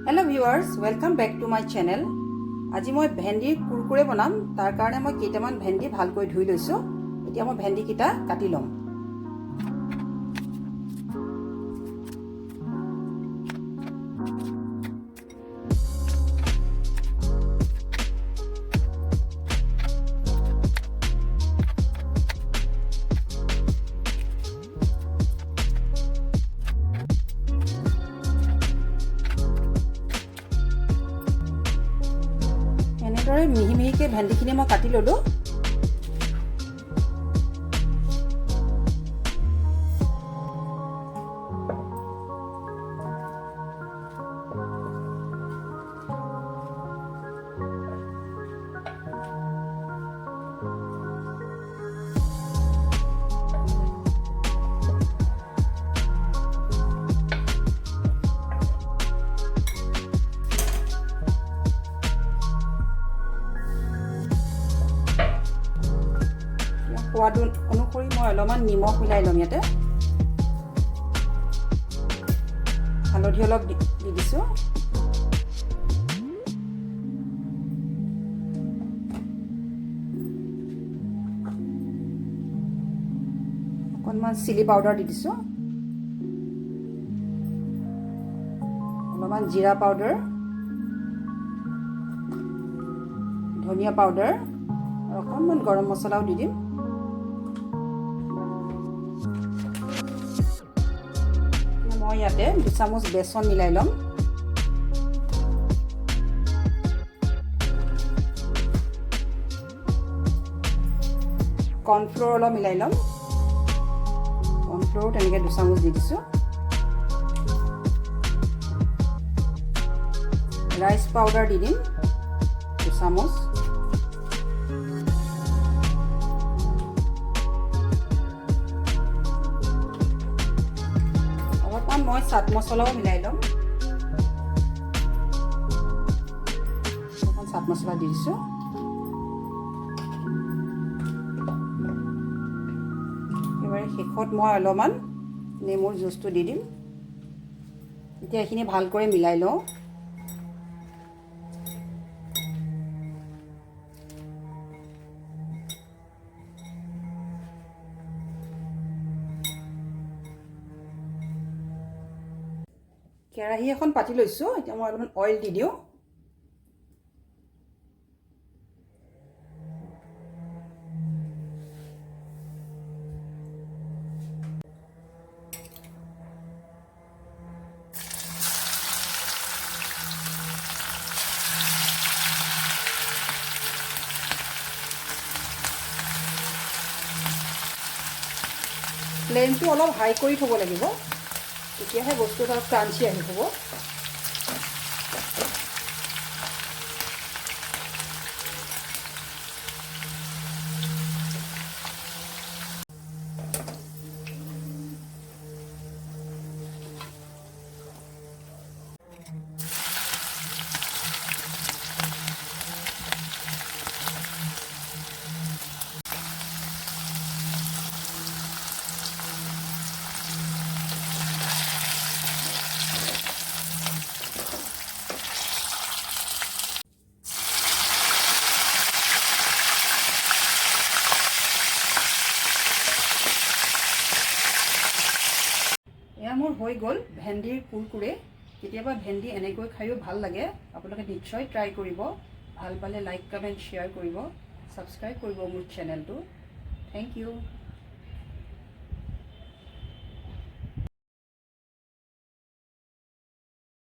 Hello viewers, welcome back to my channel. আজি মই ভেন্দিৰ কুৰকুৰে বনাম। তাৰ কাৰণে মই কেইটামান ভেন্দি ভালকৈ ধুই লৈছো। এতিয়া মই ভেন্দি কিটা কাটি লম। মিহি মিহিকে ভেন্দিখিনি মই কাটি ললো। সোৱাদ অনুসৰি মই অলপমান নিমখ মিলাই লম। ইয়াতে হালধি অলপ দি দিছো। অকণমান চিলি পাউডাৰ দি দিছো। অলপমান জিৰা পাউডাৰ, ধনিয়া পাউডাৰ আৰু অকণমান গৰম মছলাও দি দিম। মই ইয়াতে 2 চামুচ বেসন মিলাই লম। কৰ্ণফ্লোৰ অলপ মিলাই লম। কৰ্ণফ্লোৰ তেনেকৈ 2 চামুচ দি দিছো। ৰাইচ পাউডাৰ দি দিম 2 চামুচ। মই চাট মছলাও মিলাই লম। চাট মছলা দি দিছো। এবাৰে শেষত মই অলপমান নেমুৰ জুচটো দি দিম। এতিয়া এইখিনি ভালকৈ মিলাই লওঁ। কেৰাহী এখন পাতি লৈছো। এতিয়া মই অলপমান অইল দি দিওঁ। ফ্লেমটো অলপ হাই কৰি থ'ব লাগিব, তেতিয়াহে বস্তুটো অলপ ক্ৰাঞ্চি আহি হ'ব। এয়া মোৰ হৈ গ'ল ভেন্দিৰ কুৰকুৰে। কেতিয়াবা ভেন্দি এনেকৈ খায়ো ভাল লাগে। আপোনালোকে নিশ্চয় ট্ৰাই কৰিব। ভাল পালে লাইক, কমেণ্ট, শ্বেয়াৰ কৰিব, ছাবস্ক্ৰাইব কৰিব মোৰ চেনেলটো। Thank U.